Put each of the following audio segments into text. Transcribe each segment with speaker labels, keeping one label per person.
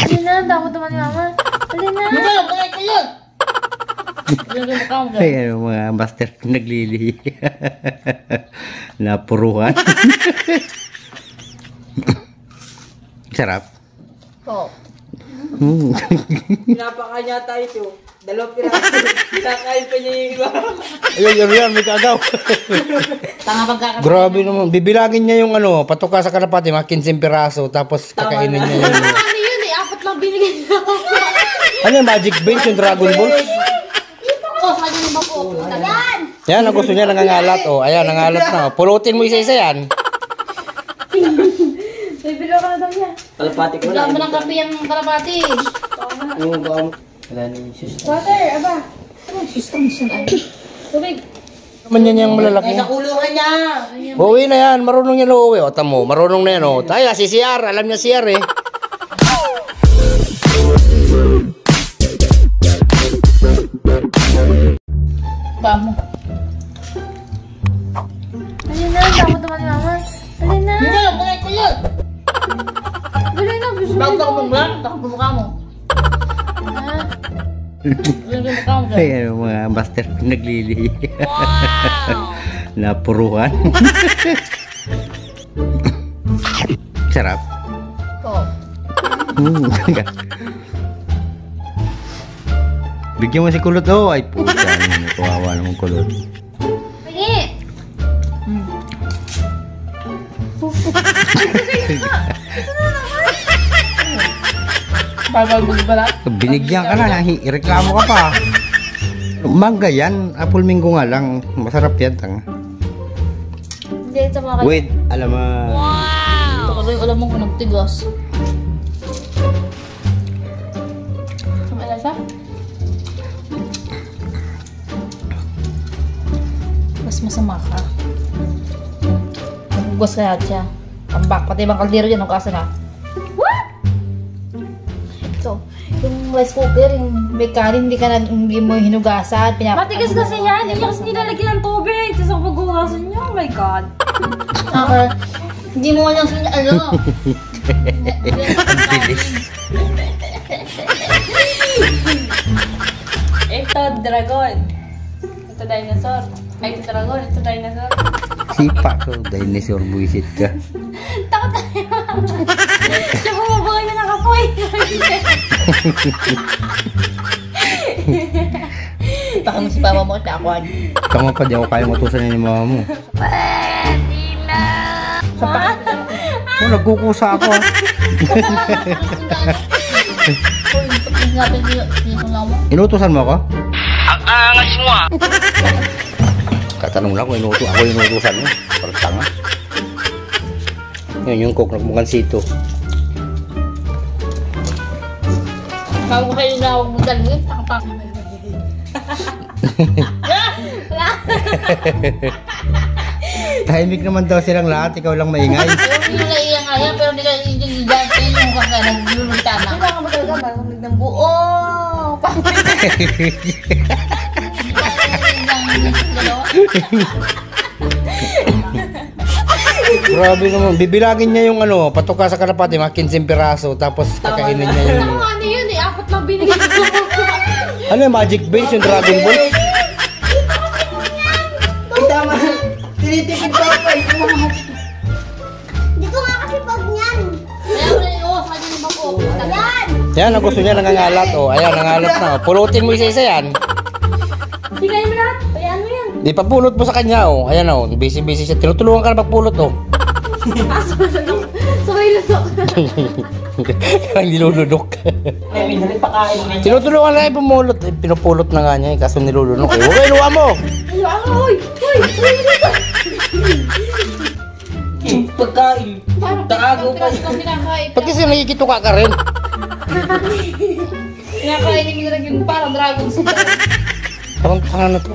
Speaker 1: Hindi na, takot naman ni mama. Hindi na.
Speaker 2: Hindi, bakit ko yun?
Speaker 3: Ay, ano, mga master naglili. Napuruhan. Sarap.
Speaker 2: Oo.
Speaker 4: Pinapakain niya tayo ito. Dalawang piraso. Pinakain pa niya yung iba.
Speaker 3: Ayun, yan, may kagaw.
Speaker 2: Tanga pagkakataon.
Speaker 3: Grabe naman. Bibilangin niya yung ano, patuka sa kalapati, mga 15 piraso, tapos kakainin niya yung...
Speaker 1: Ano yun eh, 4 lang binigyan niya ako.
Speaker 3: Ano yung magic beans, yung Dragon Ball?
Speaker 2: Oh, sa kanya naman po. Yan!
Speaker 3: Yan, ang gusto niya, nangangalat. Oh, ayan, nangangalat na. Pulutin mo isa-isa yan.
Speaker 1: Bibilo ka na daw niya.
Speaker 4: Kalapati ko
Speaker 2: Wala mo ng kape yung kalapati.
Speaker 4: Oo, baka wala na yung system.
Speaker 1: Water, aba.
Speaker 2: Ano, system siya ay.
Speaker 1: Tubig.
Speaker 3: Naman yan yung malalaki.
Speaker 4: Ay, sa kulungan niya!
Speaker 3: Uwi na yan, marunong yan uuwi. O, tamo, marunong na yan. O, tayo, si CR, alam niya CR eh.
Speaker 2: Bamo.
Speaker 1: Hindi na, takot naman ni mama. Hindi na.
Speaker 2: Hindi, bakit ko yun?
Speaker 1: Dali na, gusto
Speaker 2: Bakit
Speaker 1: nito.
Speaker 2: ako mong takot mo mukha mo.
Speaker 1: Ah,
Speaker 2: Yung mukha mo.
Speaker 3: Ay, ano, mga master naglili. Napuruhan. Sarap.
Speaker 2: Oo.
Speaker 3: Bigyan mo si Kulot. Oh, ay puta. Kawawa naman Kulot.
Speaker 1: Pagi.
Speaker 2: Babagod ba lang?
Speaker 3: Binigyan ka na, ireklamo ka pa. Mangga yan, apple mango nga lang. Masarap yan, tanga.
Speaker 1: Hindi, ito mga kayo.
Speaker 3: Wait, alam mo.
Speaker 2: Ito kasi alam mo kung nagtigas.
Speaker 1: Ang alasa?
Speaker 2: Mas masama ka. Nagugos kaya siya. Tambak, pati ibang kaldero dyan, nung kasa na. What? Ito, yung rice cooker, yung may kanin, hindi mo hinugasan.
Speaker 1: Matigas kasi yan. Hindi niya kasi nilalagyan ng tubig. Tapos ang paghugasan niya, oh my God.
Speaker 2: Hindi mo lang siya, ano?
Speaker 1: Ito, dragon. Ito, dinosaur. Ay, ito, dragon. Ito, dinosaur.
Speaker 3: Sipa ko, dinosaur buisit ka.
Speaker 1: Takot tayo. Siya bumabagay na nakapoy.
Speaker 2: Baka mo si papa mo, takuan.
Speaker 3: Tama pa, di ako kayang utusan ni mama mo.
Speaker 1: Pwede na.
Speaker 3: Oh, nagkukusa ako. Inutusan mo ako? Ang angas mo ah! Katanong lang kung ako inutusan mo. Parang tanga. Yun yung cook nagmukansito.
Speaker 2: Bago kayo na huwag mo dalhin, takpak.
Speaker 3: Tahimik naman daw silang lahat, ikaw lang maingay.
Speaker 2: Yung naiiyang nga yan, pero hindi ka iintindihan. Yung kaka naglulungta na.
Speaker 1: Hindi ka talaga marinig ng buo.
Speaker 3: Grabe naman, bibilangin niya yung ano, patuka sa kalapati, mga 15 piraso, tapos kakainin niya yung...
Speaker 1: Ano ano yun eh, 4 lang binigyan niya ako.
Speaker 3: Ano yung magic beans, yung Dragon Ball?
Speaker 4: Tama. Tinitipid ko pa.
Speaker 5: Dito nga kasi pag niyan.
Speaker 2: Kaya wala yung sa kanya naman po.
Speaker 5: Yan.
Speaker 3: Yan, ang gusto niya nangangalat. Oh, ayan, nangangalat na. Pulutin mo isa-isa yan.
Speaker 1: Hindi kayo mo lahat. Bayaan mo yan.
Speaker 3: Di pa pulot mo sa kanya. Oh, ayan oh, busy-busy siya. Tinutulungan ka na magpulot oh.
Speaker 1: Sabay lutok.
Speaker 3: Ang nilulunok.
Speaker 4: Ay, minsan pakain mo.
Speaker 3: Tinutulungan na yung pumulot. Eh, pinupulot na nga niya eh, kaso nilulunok eh. Huwag iluwa mo!
Speaker 1: Ayaw ako, uy! Uy! Uy!
Speaker 4: Pagkain. Takago pa.
Speaker 2: Kinakain.
Speaker 3: Pag kasi nakikituka ka rin.
Speaker 2: Kinakain ni Mirag yung parang dragon sila.
Speaker 3: Parang tanga na to.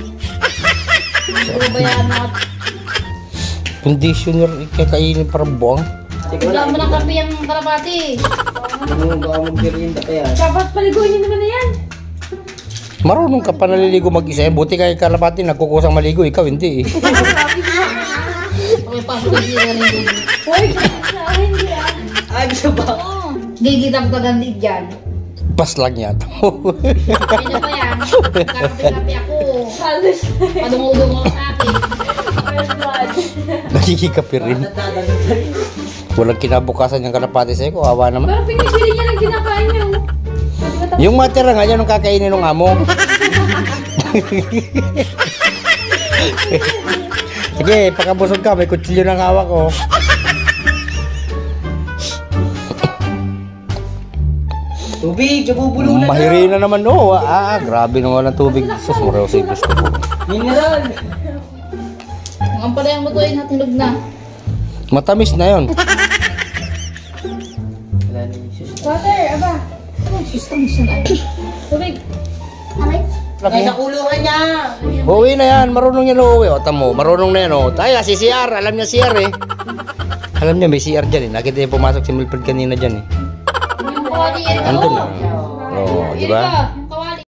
Speaker 2: Puro bayaan mo.
Speaker 3: Conditioner, kakainin parang buwang.
Speaker 2: Wala mo ng kape yung kalapati.
Speaker 4: Ano ba mag-merienda kaya?
Speaker 1: Dapat paliguin niyo naman na yan.
Speaker 3: Marunong ka pa naliligo mag-isa eh. Buti kay kalapati nagkukusang maligo. Ikaw hindi eh.
Speaker 2: Okay, pasok na siya rin.
Speaker 1: Uy! Hindi ah.
Speaker 4: Ay, gusto ba?
Speaker 2: Oo. Gigitang tagandig dyan.
Speaker 3: Pas lang yata.
Speaker 2: Ano ba yan? Kakapi-kapi ako.
Speaker 1: Halos.
Speaker 2: Padungudong ako sa akin.
Speaker 1: First one.
Speaker 3: Nakikikapi rin. Walang kinabukasan yung kalapati sa'yo. Kawawa naman.
Speaker 1: Parang pinipili niya ng kinakain niya. Oh. Pwede ba tapos?
Speaker 3: Yung matira nga, yan ang kakainin ng amo. Sige, pakabusog ka. May kutsilyo ng hawak ko.
Speaker 4: Tubig, nabubulong na
Speaker 3: Mahiri na naman, no. Grabe naman ang tubig. Sus, marosig gusto ko.
Speaker 4: Mineral.
Speaker 2: Ang palayang lutuin na tinog na.
Speaker 3: Matamis na yon.
Speaker 4: Wala na yung sus.
Speaker 1: Water, aba.
Speaker 2: Oh, sistang siya na.
Speaker 1: Tubig.
Speaker 5: Aray.
Speaker 4: Lagay sa kulungan niya.
Speaker 3: Uwi na yan. Marunong yan uuwi. O, tamo. Marunong na yan, o. Tayo, si CR. Alam niya CR, eh. Alam niya, may CR dyan, eh. Nakita niya pumasok si Milfred kanina dyan, eh.
Speaker 2: Yung body, Erika.
Speaker 3: Andun na. Oo, di ba?
Speaker 2: Erika,